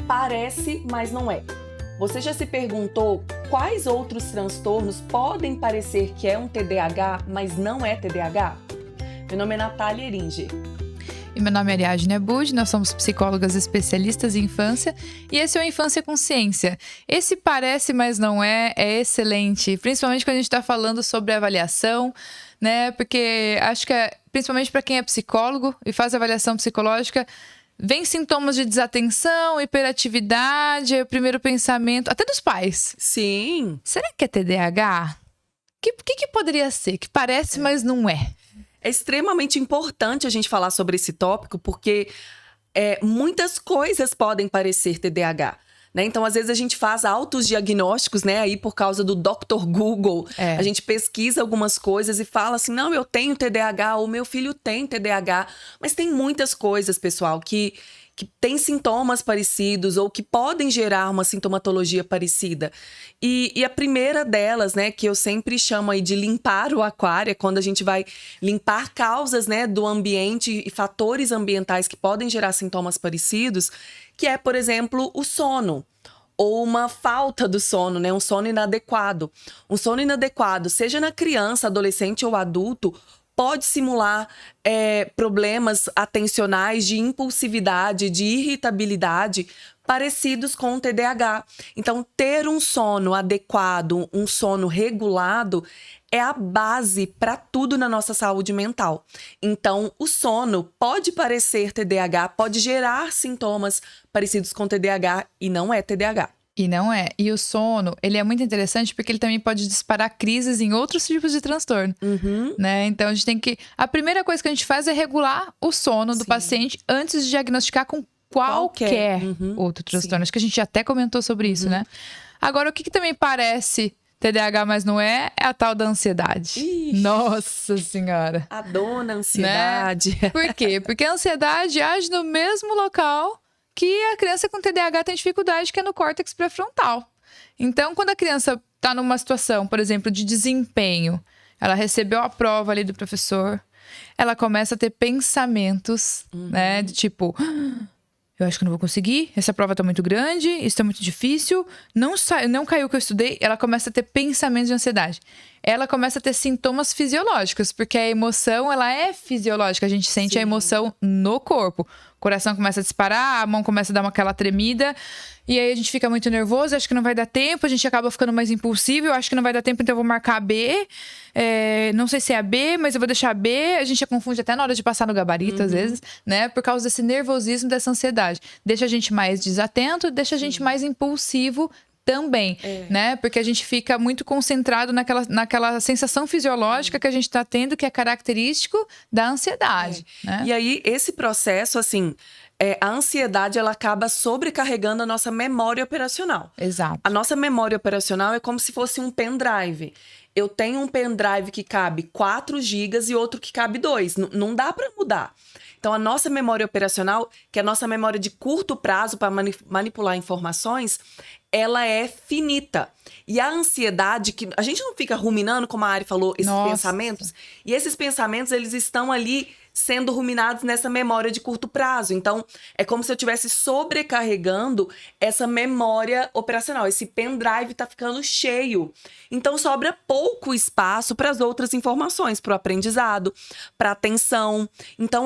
parece, mas não é. Você já se perguntou quais outros transtornos podem parecer que é um TDAH, mas não é TDAH? Meu nome é Natália Eringer. E meu nome é Ariadne Abud, nós somos psicólogas especialistas em infância e esse é o Infância com Ciência. Esse parece, mas não é excelente, principalmente quando a gente está falando sobre avaliação, né? Porque acho que, principalmente para quem é psicólogo e faz avaliação psicológica, vem sintomas de desatenção, hiperatividade, o primeiro pensamento, até dos pais. Sim. Será que é TDAH? O que poderia ser? Que parece, mas não é. É extremamente importante a gente falar sobre esse tópico, porque muitas coisas podem parecer TDAH. Né? Então, às vezes, a gente faz altos diagnósticos, né? Aí, por causa do Dr. Google, a gente pesquisa algumas coisas e fala assim, não, eu tenho TDAH, ou meu filho tem TDAH. Mas tem muitas coisas, pessoal, que têm sintomas parecidos ou que podem gerar uma sintomatologia parecida. E a primeira delas, né, que eu sempre chamo aí de limpar o aquário, é quando a gente vai limpar causas, né, do ambiente e fatores ambientais que podem gerar sintomas parecidos, que é, por exemplo, o sono. Ou uma falta do sono, né? Um sono inadequado. Um sono inadequado, seja na criança, adolescente ou adulto, pode simular problemas atencionais de impulsividade, de irritabilidade, parecidos com o TDAH. Então, ter um sono adequado, um sono regulado, é a base para tudo na nossa saúde mental. Então, o sono pode parecer TDAH, pode gerar sintomas parecidos com TDAH e não é TDAH. E não é. E o sono, ele é muito interessante porque ele também pode disparar crises em outros tipos de transtorno, né? Então, a gente tem que... A primeira coisa que a gente faz é regular o sono do paciente antes de diagnosticar com qualquer outro transtorno. Acho que a gente até comentou sobre isso, né? Agora, o que também parece TDAH, mas não é a tal da ansiedade. Ixi, Nossa Senhora. A dona ansiedade. Né? Por quê? Porque a ansiedade age no mesmo local que a criança com TDAH tem dificuldade, que é no córtex pré-frontal. Então, quando a criança está numa situação, por exemplo, de desempenho, ela recebeu a prova ali do professor, ela começa a ter pensamentos, né? De tipo, eu acho que não vou conseguir, essa prova tá muito grande, isso tá muito difícil, não caiu o que eu estudei. Ela começa a ter pensamentos de ansiedade. Ela começa a ter sintomas fisiológicos, porque a emoção, ela é fisiológica, a gente sente a emoção no corpo. O coração começa a disparar, a mão começa a dar aquela tremida, e aí a gente fica muito nervoso, acho que não vai dar tempo, a gente acaba ficando mais impulsivo, eu acho que não vai dar tempo, então eu vou marcar a B, não sei se é a B, mas eu vou deixar a B, a gente já confunde até na hora de passar no gabarito, às vezes, né, por causa desse nervosismo, dessa ansiedade. Deixa a gente mais desatento, deixa a gente mais impulsivo também, né? Porque a gente fica muito concentrado naquela sensação fisiológica que a gente tá tendo, que é característico da ansiedade, né? E aí, esse processo, assim, a ansiedade, ela acaba sobrecarregando a nossa memória operacional. Exato. A nossa memória operacional é como se fosse um pendrive. Eu tenho um pendrive que cabe 4 GB e outro que cabe 2. Não dá para mudar. Então, a nossa memória operacional, que é a nossa memória de curto prazo para manipular informações, ela é finita. E a ansiedade, que a gente não fica ruminando, como a Ari falou, esses pensamentos. E esses pensamentos, eles estão ali sendo ruminados nessa memória de curto prazo. Então, é como se eu estivesse sobrecarregando essa memória operacional. Esse pendrive está ficando cheio. Então, sobra pouco espaço para as outras informações, para o aprendizado, para a atenção. Então,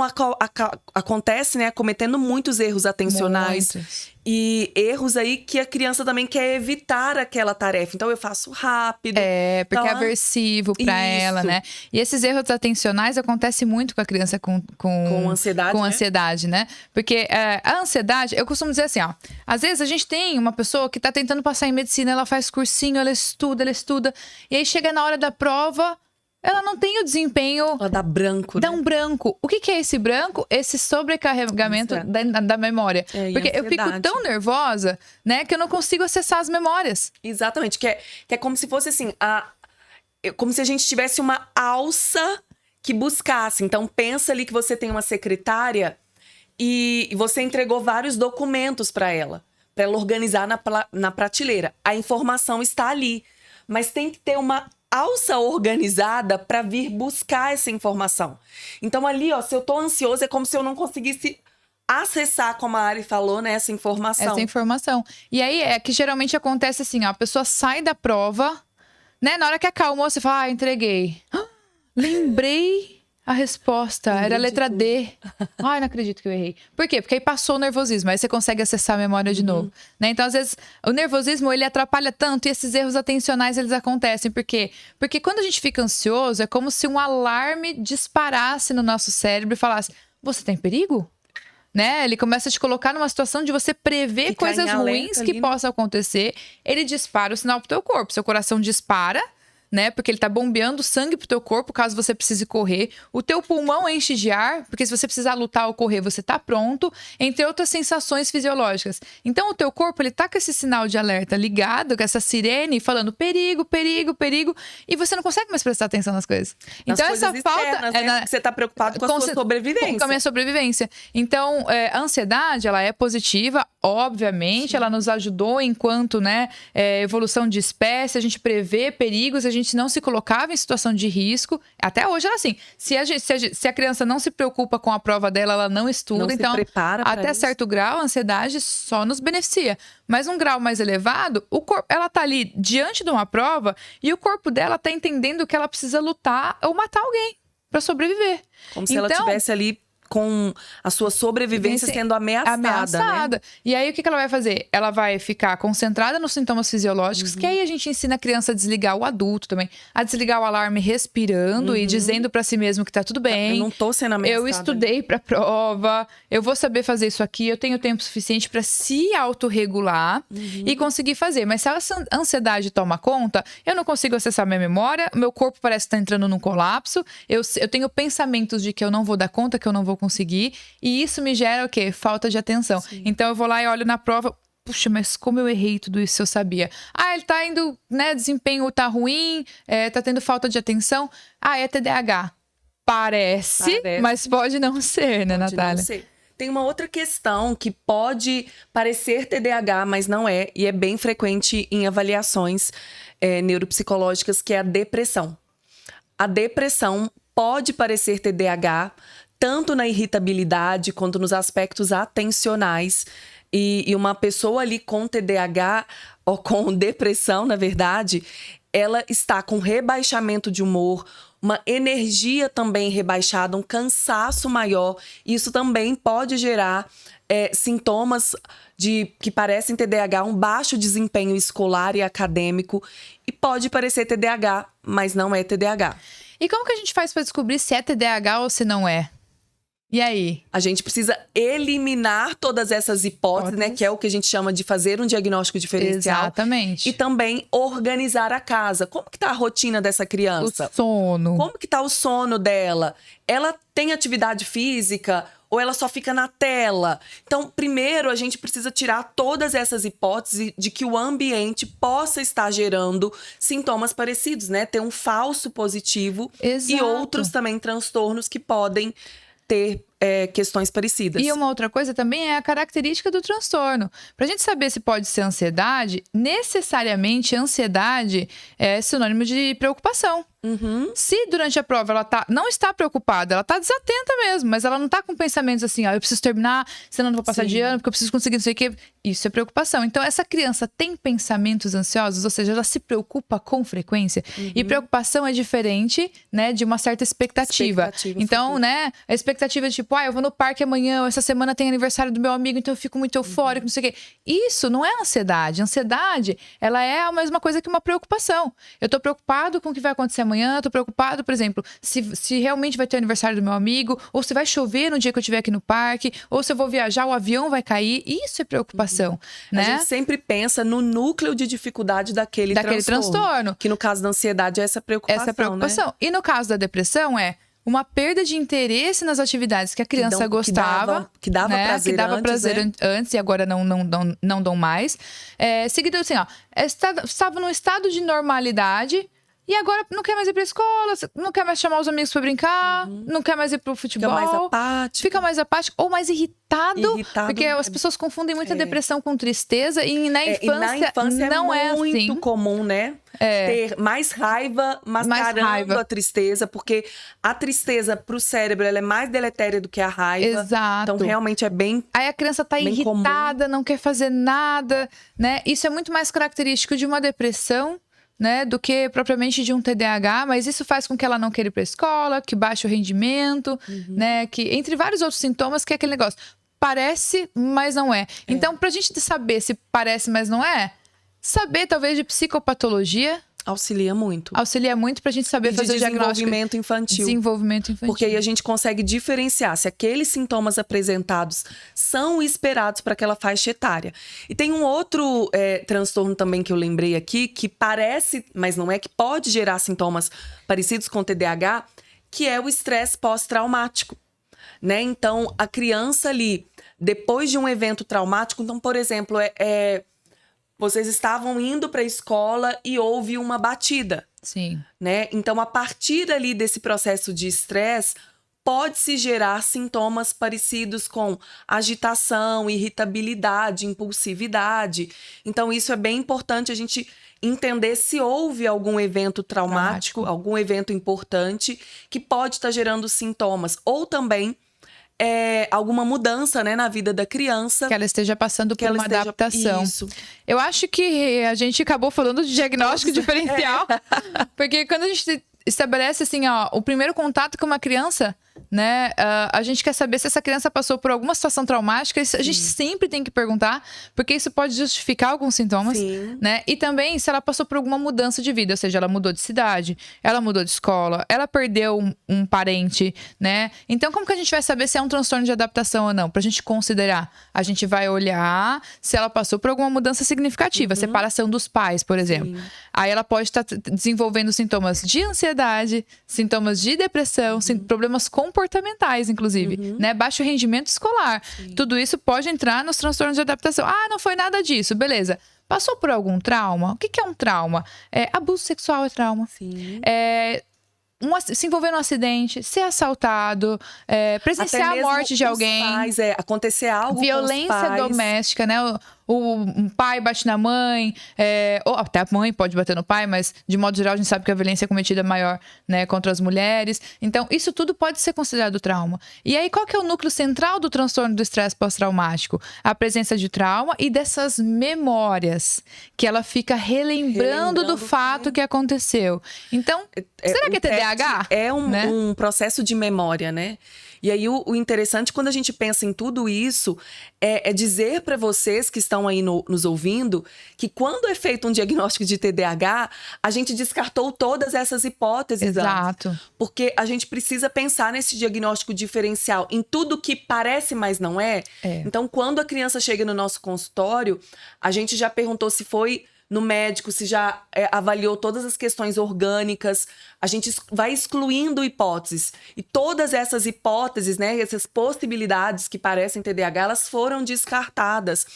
acontece, né, cometendo muitos erros atencionais. E erros aí que a criança também quer evitar aquela tarefa. Então, eu faço rápido. Porque então, é aversivo para ela, né? E esses erros atencionais acontecem muito com a criança com ansiedade, com ansiedade, né? Porque a ansiedade, eu costumo dizer assim, ó. Às vezes a gente tem uma pessoa que tá tentando passar em medicina, ela faz cursinho, ela estuda. E aí chega na hora da prova, ela não tem o desempenho... Ela dá branco, Dá um branco. O que é esse branco? Esse sobrecarregamento da memória. Porque eu fico tão nervosa, né, que eu não consigo acessar as memórias. Exatamente. Que é como se fosse assim, como se a gente tivesse uma alça que buscasse. Então, pensa ali que você tem uma secretária e você entregou vários documentos para ela organizar na prateleira. A informação está ali. Mas tem que ter uma alça organizada para vir buscar essa informação. Então ali, ó, se eu tô ansioso, é como se eu não conseguisse acessar, como a Ari falou, né, essa informação. Essa informação. E aí é que geralmente acontece assim, ó, a pessoa sai da prova, né? Na hora que acalmou, você fala, entreguei. Lembrei a resposta, era a letra D. Ai, não acredito que eu errei. Por quê? Porque aí passou o nervosismo, aí você consegue acessar a memória de novo. Né? Então, às vezes, o nervosismo, ele atrapalha tanto e esses erros atencionais, eles acontecem. Por quê? Porque quando a gente fica ansioso, é como se um alarme disparasse no nosso cérebro e falasse, você tá em perigo? Né? Ele começa a te colocar numa situação de você prever Ficar coisas em alerta ruins ali, que né? possam acontecer. Ele dispara o sinal pro teu corpo. Seu coração dispara, né? Porque ele tá bombeando sangue pro teu corpo caso você precise correr. O teu pulmão enche de ar, porque se você precisar lutar ou correr, você tá pronto, entre outras sensações fisiológicas. Então o teu corpo, ele tá com esse sinal de alerta ligado, com essa sirene falando perigo, perigo, perigo, e você não consegue mais prestar atenção nas coisas. Nas Então coisas essa falta externas, né? Você tá preocupado com a sua sobrevivência. com a minha sobrevivência. Então, a ansiedade, ela é positiva, obviamente, ela nos ajudou enquanto, né, evolução de espécie, a gente prevê perigos, a gente não se colocava em situação de risco. Até hoje, ela assim, se a criança não se preocupa com a prova dela, ela não estuda. Não se Então, prepara pra até isso. certo grau, a ansiedade só nos beneficia. Mas um grau mais elevado, o corpo, ela tá ali diante de uma prova e o corpo dela tá entendendo que ela precisa lutar ou matar alguém para sobreviver. Como se ela estivesse ali com a sua sobrevivência sendo ameaçada, né? E aí, o que ela vai fazer? Ela vai ficar concentrada nos sintomas fisiológicos, que aí a gente ensina a criança a desligar, o adulto também, a desligar o alarme respirando e dizendo pra si mesmo que tá tudo bem. Eu não tô sendo ameaçada. Eu estudei pra prova, eu vou saber fazer isso aqui, eu tenho tempo suficiente pra se autorregular e conseguir fazer. Mas se a ansiedade toma conta, eu não consigo acessar minha memória, meu corpo parece estar entrando num colapso, eu tenho pensamentos de que eu não vou dar conta, que eu não vou conseguir, e isso me gera o quê? Falta de atenção. Sim. Então eu vou lá e olho na prova, puxa, mas como eu errei tudo isso se eu sabia? Ah, ele tá indo, né, desempenho tá ruim, tá tendo falta de atenção. Ah, é TDAH. Parece, mas pode não ser, né, Pode Natália? não ser. Tem uma outra questão que pode parecer TDAH, mas não é, e é bem frequente em avaliações neuropsicológicas, que é a depressão. A depressão pode parecer TDAH, tanto na irritabilidade quanto nos aspectos atencionais. E uma pessoa ali com TDAH, ou com depressão, na verdade, ela está com rebaixamento de humor, uma energia também rebaixada, um cansaço maior. Isso também pode gerar sintomas que parecem TDAH, um baixo desempenho escolar e acadêmico. E pode parecer TDAH, mas não é TDAH. E como que a gente faz para descobrir se é TDAH ou se não é? E aí? A gente precisa eliminar todas essas hipóteses, né? Que é o que a gente chama de fazer um diagnóstico diferencial. Exatamente. E também organizar a casa. Como que tá a rotina dessa criança? O sono. Como que tá o sono dela? Ela tem atividade física ou ela só fica na tela? Então, primeiro, a gente precisa tirar todas essas hipóteses de que o ambiente possa estar gerando sintomas parecidos, né? Ter um falso positivo. Exato. E outros também transtornos que podem ter questões parecidas. E uma outra coisa também é a característica do transtorno. Pra gente saber se pode ser ansiedade, necessariamente ansiedade é sinônimo de preocupação. Se durante a prova ela não está preocupada, ela está desatenta mesmo, mas ela não está com pensamentos assim, eu preciso terminar, senão eu não vou passar de ano, porque eu preciso conseguir não sei o quê. Isso é preocupação. Então, essa criança tem pensamentos ansiosos, ou seja, ela se preocupa com frequência. E preocupação é diferente, né, de uma certa expectativa. Então, futura. né, a expectativa de tipo, eu vou no parque amanhã, essa semana tem aniversário do meu amigo, então eu fico muito eufórico, não sei o quê. Isso não é ansiedade. Ansiedade, ela é a mesma coisa que uma preocupação. Eu tô preocupado com o que vai acontecer amanhã, eu tô preocupado, por exemplo, se realmente vai ter aniversário do meu amigo, ou se vai chover no dia que eu estiver aqui no parque, ou se eu vou viajar, o avião vai cair. Isso é preocupação, né? A gente sempre pensa no núcleo de dificuldade daquele transtorno. Que no caso da ansiedade é essa preocupação, Essa preocupação. Né? E no caso da depressão é uma perda de interesse nas atividades que a criança gostava. Que dava prazer, que dava prazer antes e agora não dão mais. Seguido assim, estavam num estado de normalidade, E agora não quer mais ir pra escola, não quer mais chamar os amigos pra brincar, não quer mais ir pro futebol. Fica mais apático. Ou mais irritado. Porque as pessoas confundem muito a depressão com tristeza. E na infância não é assim. É muito comum, né? Ter mais raiva mascarando a tristeza. Porque a tristeza pro cérebro, ela é mais deletéria do que a raiva. Exato. Então, realmente é bem Aí a criança tá irritada, comum. não quer fazer nada, né? Isso é muito mais característico de uma depressão, né, do que propriamente de um TDAH, mas isso faz com que ela não queira ir para a escola, que baixe o rendimento, né, que entre vários outros sintomas, que é aquele negócio, parece, mas não é. Então, pra gente saber se parece, mas não é, saber talvez de psicopatologia auxilia muito. Auxilia muito pra gente saber fazer o diagnóstico. Desenvolvimento infantil. Porque aí a gente consegue diferenciar se aqueles sintomas apresentados são esperados para aquela faixa etária. E tem um outro transtorno também que eu lembrei aqui, que parece, mas não é, que pode gerar sintomas parecidos com o TDAH, que é o estresse pós-traumático, né? Então, a criança ali, depois de um evento traumático, então, por exemplo, vocês estavam indo para a escola e houve uma batida. Sim. Né? Então, a partir ali desse processo de estresse, pode-se gerar sintomas parecidos com agitação, irritabilidade, impulsividade. Então, isso é bem importante a gente entender se houve algum evento traumático, algum evento importante que pode estar gerando sintomas. Ou também alguma mudança, né, na vida da criança. Que ela esteja passando por uma adaptação. Isso. Eu acho que a gente acabou falando de diagnóstico diferencial. Porque quando a gente estabelece, assim, ó, o primeiro contato com uma criança, né, a gente quer saber se essa criança passou por alguma situação traumática. A gente sempre tem que perguntar, porque isso pode justificar alguns sintomas, né? E também se ela passou por alguma mudança de vida, ou seja, ela mudou de cidade, ela mudou de escola, ela perdeu um parente, né? Então, como que a gente vai saber se é um transtorno de adaptação ou não? Pra gente considerar, a gente vai olhar se ela passou por alguma mudança significativa, separação dos pais, por exemplo. Aí ela pode estar desenvolvendo sintomas de ansiedade, sintomas de depressão, problemas comportamentais, inclusive, né? Baixo rendimento escolar. Tudo isso pode entrar nos transtornos de adaptação. Ah, não foi nada disso, beleza. Passou por algum trauma? O que é um trauma? Abuso sexual é trauma. Se envolver num acidente, ser assaltado, presenciar a morte de alguém. Pais, acontecer algo violência com os pais. doméstica, né? Um pai bate na mãe, ou até a mãe pode bater no pai, mas de modo geral a gente sabe que a violência é cometida maior, né, contra as mulheres. Então, isso tudo pode ser considerado trauma. E aí, qual que é o núcleo central do transtorno do estresse pós-traumático? A presença de trauma e dessas memórias, que ela fica relembrando do fato que aconteceu. Então, será que é TDAH? É um processo de memória, né? E aí, o interessante, quando a gente pensa em tudo isso, é dizer para vocês que estão aí nos ouvindo que quando é feito um diagnóstico de TDAH, a gente descartou todas essas hipóteses. Exato. Antes, porque a gente precisa pensar nesse diagnóstico diferencial, em tudo que parece, mas não é. Então, quando a criança chega no nosso consultório, a gente já perguntou se foi no médico, se já avaliou todas as questões orgânicas. A gente vai excluindo hipóteses. E todas essas hipóteses, né, essas possibilidades que parecem TDAH, elas foram descartadas.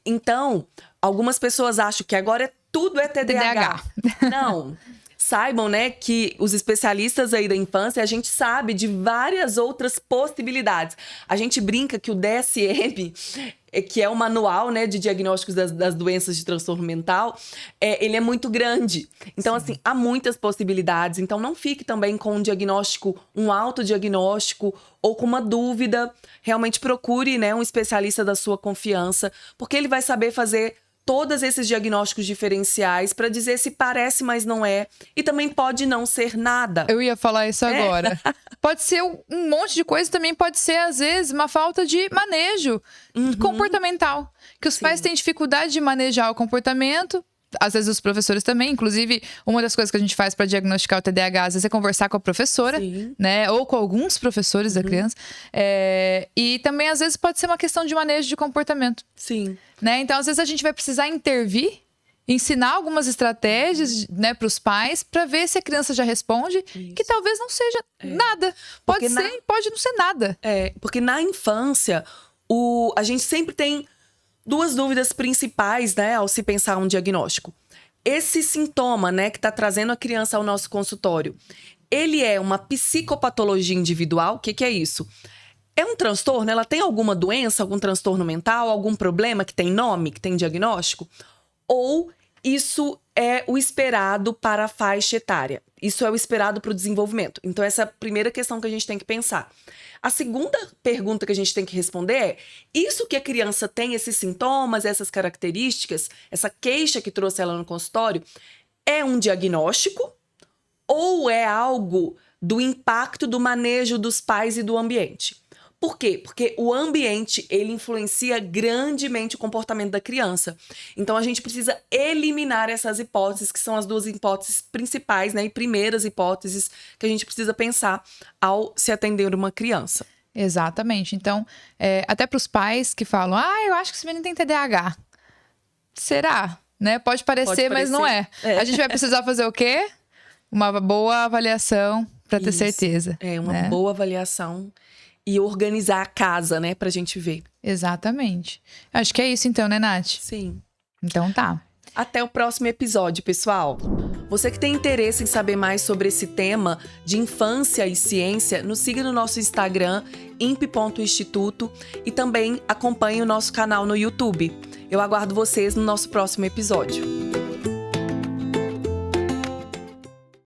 Então, algumas pessoas acham que agora tudo é TDAH. Não. Saibam, né, que os especialistas aí da infância, a gente sabe de várias outras possibilidades. A gente brinca que o DSM, que é o manual, né, de diagnósticos das doenças de transtorno mental, ele é muito grande. Então, assim, há muitas possibilidades. Então, não fique também com um diagnóstico, um autodiagnóstico ou com uma dúvida. Realmente procure, né, um especialista da sua confiança, porque ele vai saber fazer todos esses diagnósticos diferenciais para dizer se parece, mas não é. E também pode não ser nada. Eu ia falar isso agora. Pode ser um monte de coisa, também pode ser, às vezes, uma falta de manejo comportamental. Que os pais têm dificuldade de manejar o comportamento. Às vezes os professores também. Inclusive, uma das coisas que a gente faz para diagnosticar o TDAH, às vezes, é conversar com a professora, né? Ou com alguns professores da criança. E também, às vezes, pode ser uma questão de manejo de comportamento. Sim. Né? Então, às vezes, a gente vai precisar intervir, ensinar algumas estratégias, né, para os pais, para ver se a criança já responde, que talvez não seja nada. Pode ser, pode não ser nada. Porque na infância, a gente sempre tem duas dúvidas principais, né, ao se pensar um diagnóstico. esse sintoma, né, que está trazendo a criança ao nosso consultório, ele é uma psicopatologia individual? O que é isso? É um transtorno? Ela tem alguma doença, algum transtorno mental, algum problema que tem nome, que tem diagnóstico? Ou isso é o esperado para a faixa etária? Isso é o esperado para o desenvolvimento? Então, essa é a primeira questão que a gente tem que pensar. A segunda pergunta que a gente tem que responder é: isso que a criança tem, esses sintomas, essas características, essa queixa que trouxe ela no consultório, é um diagnóstico ou é algo do impacto do manejo dos pais e do ambiente? Por quê? Porque o ambiente, ele influencia grandemente o comportamento da criança. Então, a gente precisa eliminar essas hipóteses, que são as duas hipóteses principais, né? E primeiras hipóteses que a gente precisa pensar ao se atender uma criança. Exatamente. Então, até para os pais que falam, eu acho que esse menino tem TDAH. Será? Né? Pode parecer, mas não é. A gente vai precisar fazer o quê? Uma boa avaliação para ter certeza. Uma boa avaliação. E organizar a casa, né, pra gente ver. Exatamente. Acho que é isso então, né, Nath? Sim. Então tá. Até o próximo episódio, pessoal. Você que tem interesse em saber mais sobre esse tema de infância e ciência, nos siga no nosso Instagram, imp.instituto, e também acompanhe o nosso canal no YouTube. Eu aguardo vocês no nosso próximo episódio.